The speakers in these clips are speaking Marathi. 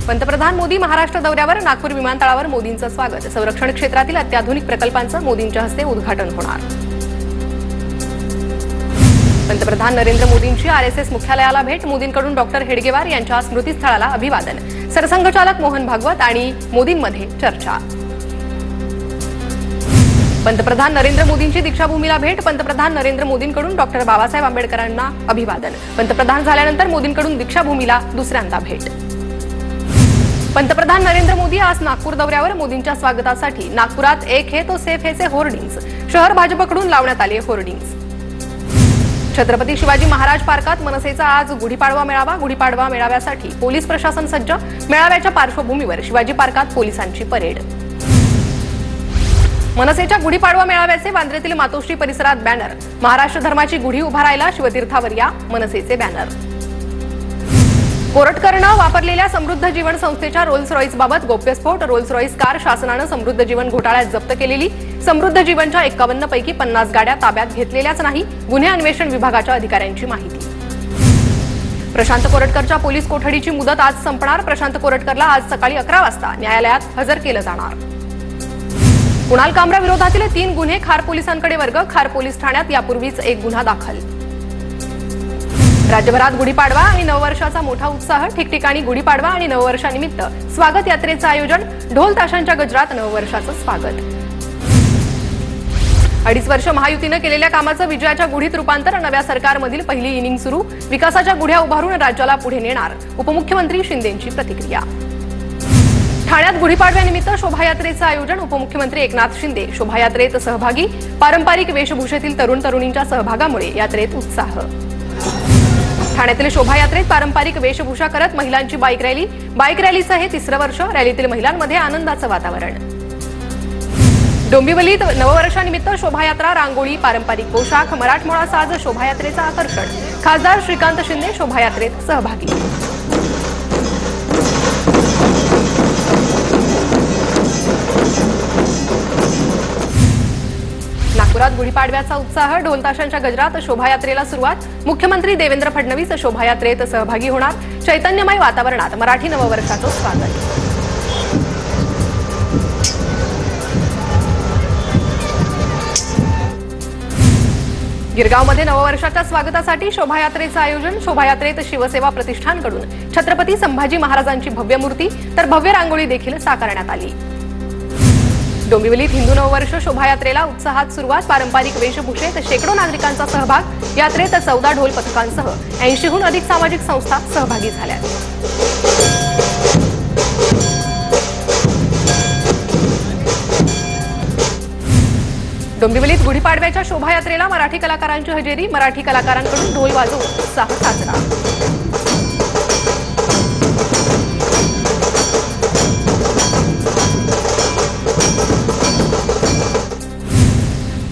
पंतप्रधान मोदी महाराष्ट्र दौऱ्यावर नागपूर विमानतळावर मोदींचं स्वागत। संरक्षण क्षेत्रातील अत्याधुनिक प्रकल्पांचं मोदींच्या हस्ते उद्घाटन होणार। पंतप्रधान नरेंद्र मोदींची आरएसएस मुख्यालयाला भेट। मोदींकडून डॉक्टर हेडगेवार यांच्या स्मृतीस्थळाला अभिवादन। सरसंघचालक मोहन भागवत आणि मोदींमध्ये चर्चा। पंतप्रधान नरेंद्र मोदींची दीक्षाभूमीला भेट। पंतप्रधान नरेंद्र मोदींकडून डॉक्टर बाबासाहेब आंबेडकरांना अभिवादन। पंतप्रधान झाल्यानंतर मोदींकडून दीक्षाभूमीला दुसऱ्यांदा भेट। पंतप्रधान नरेंद्र मोदी आज नागपूर दौऱ्यावर। मोदींच्या स्वागतासाठी नागपुरात एक है तो सेफ है चे होर्डिंग्स। शहर भाजपकडून लावण्यात आले होर्डिंग्स। छत्रपती शिवाजी महाराज पार्कात मनसेचा आज गुढीपाडवा मेळावा। गुढीपाडवा मेळाव्यासाठी पोलीस प्रशासन सज्ज। मेळाव्याच्या पार्श्वभूमीवर शिवाजी पार्कात पोलिसांची परेड। मनसेच्या गुढीपाडवा मेळाव्याचे वांद्र्यातील मातोश्री परिसरात बॅनर। महाराष्ट्र धर्माची गुढी उभारायला शिवतीर्थावर या मनसेचे बॅनर। कोरटकरनं वापरलेल्या समृद्ध जीवन संस्थेच्या रोल्स रॉईस बाबत गोप्यस्फोट। रोल्स रॉईस कार शासनानं समृद्ध जीवन घोटाळ्यात जप्त केलेली। समृद्ध जीवनच्या 51 पैकी 50 गाड्या ताब्यात घेतलेल्याच नाही। गुन्हे अन्वेषण विभागाच्या अधिकाऱ्यांची माहिती। प्रशांत कोरटकरच्या पोलीस कोठडीची मुदत आज संपणार। प्रशांत कोरटकरला आज सकाळी 11 वाजता न्यायालयात हजर केलं जाणार। कुणाल कामरा विरोधातील 3 गुन्हे खार पोलिसांकडे वर्ग। खार पोलीस ठाण्यात यापूर्वीच एक गुन्हा दाखल। राज्यभरात गुढीपाडवा आणि नववर्षाचा मोठा उत्साह। ठिकठिकाणी गुढीपाडवा आणि नववर्षानिमित्त स्वागत यात्रेचं आयोजन। ढोल ताशांच्या गजरात नववर्षाचं स्वागत। 2.5 वर्ष महायुतीनं केलेल्या कामाचं विजयाच्या गुढीत रूपांतर। नव्या सरकारमधील पहिली इनिंग सुरू। विकासाच्या गुढ्या उभारून राज्याला पुढे नेणार। उपमुख्यमंत्री शिंदेंची प्रतिक्रिया। ठाण्यात गुढीपाडव्यानिमित्त शोभायात्रेचं आयोजन। उपमुख्यमंत्री एकनाथ शिंदे शोभायात्रेत सहभागी। पारंपरिक वेशभूषेतील तरुण तरुणींच्या सहभागामुळे यात्रेत उत्साह। ठाण्यातील शोभायात्रेत पारंपरिक वेशभूषा करत महिलांची बाईक रॅली। बाईक रॅलीचं हे 3रं वर्ष। रॅलीतील महिलांमध्ये आनंदाचं वातावरण। डोंबिवलीत नववर्षानिमित्त शोभायात्रा, रांगोळी, पारंपरिक पोशाख, मराठमोळा साज शोभायात्रेचं आकर्षण। खासदार श्रीकांत शिंदे शोभायात्रेत सहभागी। नागपुरात गुढीपाडव्याचा उत्साह। ढोल ताशांच्या गजरात शोभायात्रेला सुरुवात। मुख्यमंत्री देवेंद्र फडणवीस शोभायात्रेत सहभागी होणार। चैतन्यमय वातावरणात मराठी नववर्षाचं स्वागत। गिरगावमध्ये नववर्षाच्या स्वागतासाठी शोभायात्रेचं आयोजन। शोभायात्रेत शिवसेवा प्रतिष्ठानकडून छत्रपती संभाजी महाराजांची भव्य मूर्ती तर भव्य रांगोळी देखील साकारण्यात आली। डोंबिवलीत हिंदू नववर्ष शोभायात्रेला उत्साहात सुरुवात। पारंपरिक वेशभूषेत शेकडो नागरिकांचा सहभाग। यात्रेत 14 ढोल पथकांसह 80हून अधिक सामाजिक संस्था सहभागी झाल्या। डोंबिवलीत गुढीपाडव्याच्या शोभायात्रेला मराठी कलाकारांची हजेरी। मराठी कलाकारांकडून ढोल वाजवून उत्साह साजरा।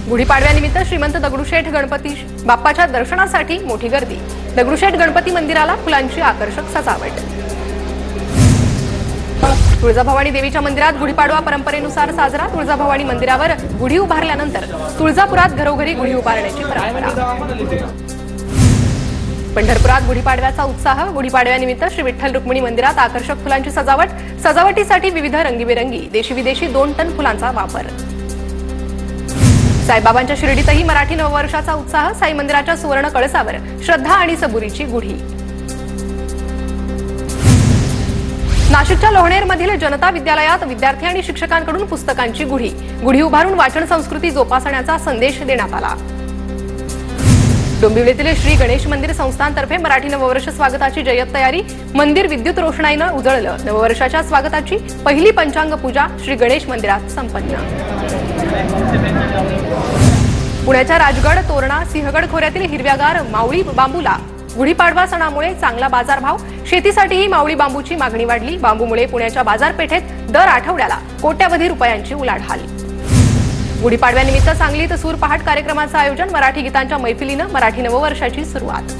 गुढीपाडव्यानिमित्त श्रीमंत दगडूशेठ गणपती बाप्पाच्या दर्शनासाठी मोठी गर्दी। दगडूशेठ गणपती मंदिराला फुलांची आकर्षक सजावट। तुळजाभवानी देवीच्या मंदिरात गुढीपाडवा परंपरेनुसार साजरा। तुळजाभवानी मंदिरावर गुढी उभारल्यानंतर तुळजापुरात घरोघरी गुढी उभारण्याची परंपरा। पंढरपुरात गुढीपाडव्याचा उत्साह। गुढीपाडव्यानिमित्त श्री विठ्ठल रुक्मिणी मंदिरात आकर्षक फुलांची सजावट। सजावटीसाठी विविध रंगीबेरंगी देशी विदेशी 2 टन फुलांचा वापर। साईबाबांच्या शिर्डीतही मराठी नववर्षाचा उत्साह। साई मंदिराच्या सुवर्ण कळसावर श्रद्धा आणि सबुरीची गुढी। नाशिकच्या लोहणेरमधील जनता विद्यालयात विद्यार्थी आणि शिक्षकांकडून पुस्तकांची गुढी। गुढी उभारून वाचन संस्कृती जोपासण्याचा संदेश देण्यात आला। डोंबिवलीतील श्री गणेश मंदिर संस्थानतर्फे मराठी नववर्ष स्वागताची जय्यत तयारी। मंदिर विद्युत रोषणाईनं उजळलं। नववर्षाच्या स्वागताची पहिली पंचांग पूजा श्री गणेश मंदिरात संपन्न। पुण्याच्या राजगड, तोरणा, सिंहगड खोऱ्यातील हिरव्यागार मावळी बांबूला गुढीपाडवा सणामुळे चांगला बाजारभाव। शेतीसाठीही मावळी बांबूची मागणी वाढली। बांबूमुळे पुण्याच्या बाजारपेठेत दर आठवड्याला कोट्यवधी रुपयांची उलाढाल। गुढीपाडव्यानिमित्त सांगलीत सूर पहाट कार्यक्रमाचं आयोजन। मराठी गीतांच्या मैफिलीनं मराठी नववर्षाची सुरुवात।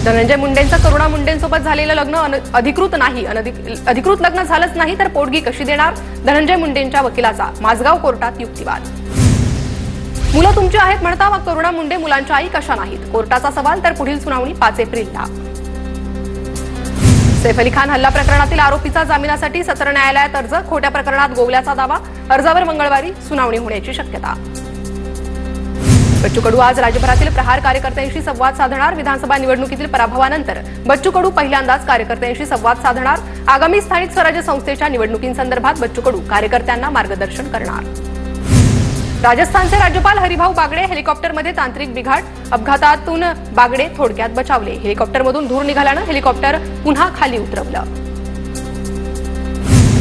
धनंजय मुंडेंचं करुणा मुंडेंसोबत झालेलं लग्न अधिकृत नाही। अधिकृत लग्न झालंच नाही तर पोटगी कशी देणार? धनंजय मुंडेंच्या वकिलाचा माझगाव कोर्टात युक्तिवाद। मुलं तुमची आहेत म्हणता मग करुणा मुंडे मुलांच्या आई कशा नाहीत? कोर्टाचा सवाल तर पुढील सुनावणी 5 एप्रिलला। सैफ अली खान हल्ला प्रकरणातील आरोपीचा जामिनासाठी सत्र न्यायालयात अर्ज, खोट्या प्रकरणात गोवल्याचा दावा, अर्जावर मंगळवारी सुनावणी होण्याची शक्यता. बच्चू कडू आज राज्यभरातील प्रहार कार्यकर्त्यांशी संवाद साधणार. विधानसभा निवडणुकीतील पराभवानंतर बच्चू कडू पहिल्यांदाच कार्यकर्त्यांशी संवाद साधणार. आगामी स्थानिक स्वराज्य संस्थेच्या निवडणुकींसंदर्भात बच्चू कडू कार्यकर्त्यांना मार्गदर्शन करणार. राजस्थानचे राज्यपाल हरिभाऊ बागडे हेलिकॉप्टरमध्ये तांत्रिक बिघाड, अपघातातून बागडे थोडक्यात बचावले. हेलिकॉप्टरमधून धूर निघाल्यानं हेलिकॉप्टर पुन्हा खाली उतरवलं.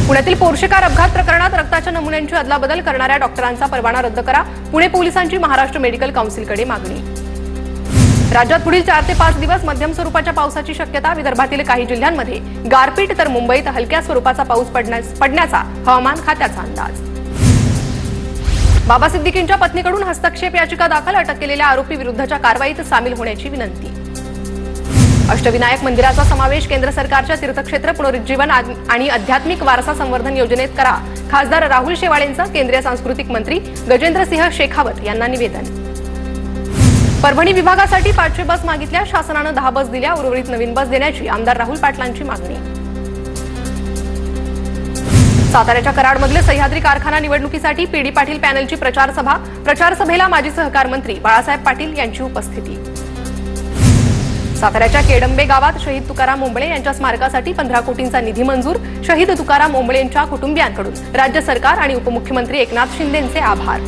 पुण्यातील पोर्शे कार अपघात प्रकरणात रक्ताच्या नमुन्यांची अदलाबदल करणाऱ्या डॉक्टरांचा परवाना रद्द करा. पुणे पोलिसांची महाराष्ट्र मेडिकल काउन्सिलकडे मागणी. राज्यात पुढील 4 ते 5 दिवस मध्यम स्वरूपाच्या पावसाची शक्यता. विदर्भातील काही जिल्ह्यांमध्ये गारपीट तर मुंबईत हलक्या स्वरूपाचा पाऊस पडण्याचा हवामान खात्याचा अंदाज. बाबा सिद्दीकींच्या पत्नीकडून हस्तक्षेप याचिका दाखल. अटक केलेल्या आरोपी विरुद्धच्या कारवाईत सामील होण्याची विनंती. अष्टविनायक मंदिराचा समावेश केंद्र सरकारच्या तीर्थक्षेत्र पुनरुज्जीवन आणि आध्यात्मिक वारसा संवर्धन योजनेत करा. खासदार राहुल शेवाळेंचं केंद्रीय सांस्कृतिक मंत्री गजेंद्रसिंह शेखावत यांना निवेदन. परभणी विभागासाठी 500 बस मागितल्या. शासनानं 10 बस दिल्या. उर्वरित नवीन बस देण्याची आमदार राहुल पाटलांची मागणी. साताऱ्याच्या कराडमधले सह्याद्री कारखाना निवडणुकीसाठी पीडी पाटील पॅनलची प्रचार सभा. प्रचार सभेला माजी सहकार मंत्री बाळासाहेब पाटील यांची उपस्थिती. साताऱ्याच्या केडंबे गावात शहीद तुकाराम ओंबळे यांच्या स्मारकासाठी 15 कोटींचा निधी मंजूर. शहीद तुकाराम ओंबळेंच्या कुटुंबियांकडून राज्य सरकार आणि उपमुख्यमंत्री एकनाथ शिंदेंचे आभार.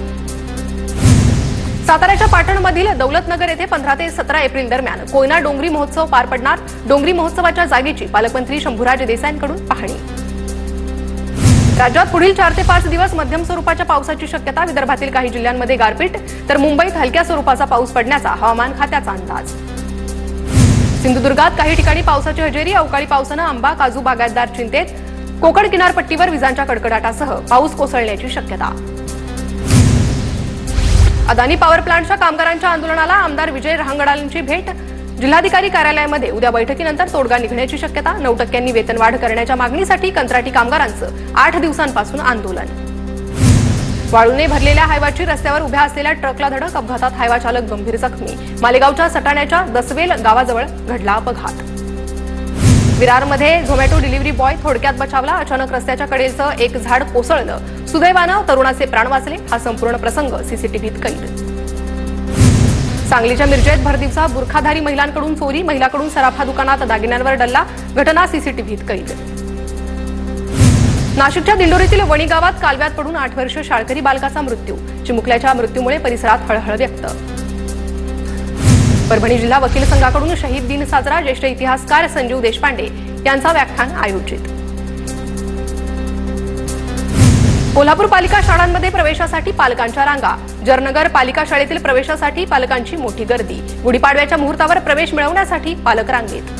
साताऱ्याच्या पाटणमधील दौलतनगर येथे 15 ते 17 एप्रिल दरम्यान कोयना डोंगरी महोत्सव पार पडणार. डोंगरी महोत्सवाच्या जागेची पालकमंत्री शंभूराज देसाईंकडून पाहणी. राज्यात पुढील 4 ते 5 दिवस मध्यम स्वरूपाच्या पावसाची शक्यता. विदर्भातील काही जिल्ह्यांमध्ये गारपीट तर मुंबईत हलक्या स्वरूपाचा पाऊस पडण्याचा हवामान खात्याचा अंदाज. सिंधुदुर्गात काही ठिकाणी पावसाची हजेरी. अवकाळी पावसानं आंबा काजू बागायतदार चिंतेत. कोकण किनारपट्टीवर विजांच्या कडकडाटासह पाऊस कोसळण्याची शक्यता. अदानी पॉवर प्लांटच्या कामगारांच्या आंदोलनाला आमदार विजय रहांगडालेंची भेट. जिल्हाधिकारी कार्यालयामध्ये उद्या बैठकीनंतर तोडगा निघण्याची शक्यता. 9% वेतनवाढ करण्याच्या मागणीसाठी कंत्राटी कामगारांचं 8 दिवसांपासून आंदोलन. वाळूने भरलेल्या हायवाची रस्त्यावर उभ्या असलेल्या ट्रकला धडक. अपघातात हायवा चालक गंभीर जखमी. मालेगावच्या सटाण्याच्या दसवेल गावाजवळ घडला अपघात. विरारमध्ये झोमॅटो डिलिव्हरी बॉय थोडक्यात बचावला. अचानक रस्त्याच्या कडेचं एक झाड कोसळलं. सुदैवानं तरुणाचे प्राण वाचले. हा संपूर्ण प्रसंग सीसीटीव्हीत कैद. सांगलीच्या मिरजेत भरदिवसा बुरखाधारी महिलांकडून चोरी. महिलाकडून सराफा दुकानात दागिन्यांवर डल्ला. घटना सीसीटीव्हीत कैद. नाशिकच्या दिंडोरीतील वणी गावात कालव्यात पडून 8 वर्ष शाळकरी बालकाचा मृत्यू. चिमुकल्याच्या मृत्यूमुळे परिसरात हळहळ व्यक्त. परभणी जिल्हा वकील संघाकडून शहीद दिन साजरा. ज्येष्ठ इतिहासकार संजीव देशपांडे यांचा व्याख्यान आयोजित. कोल्हापूर पालिका शाळांमध्ये प्रवेशासाठी पालकांच्या रांगा. जरनगर पालिका शाळेतील प्रवेशासाठी पालकांची मोठी गर्दी. गुढीपाडव्याच्या मुहूर्तावर प्रवेश मिळवण्यासाठी पालक रांगेत.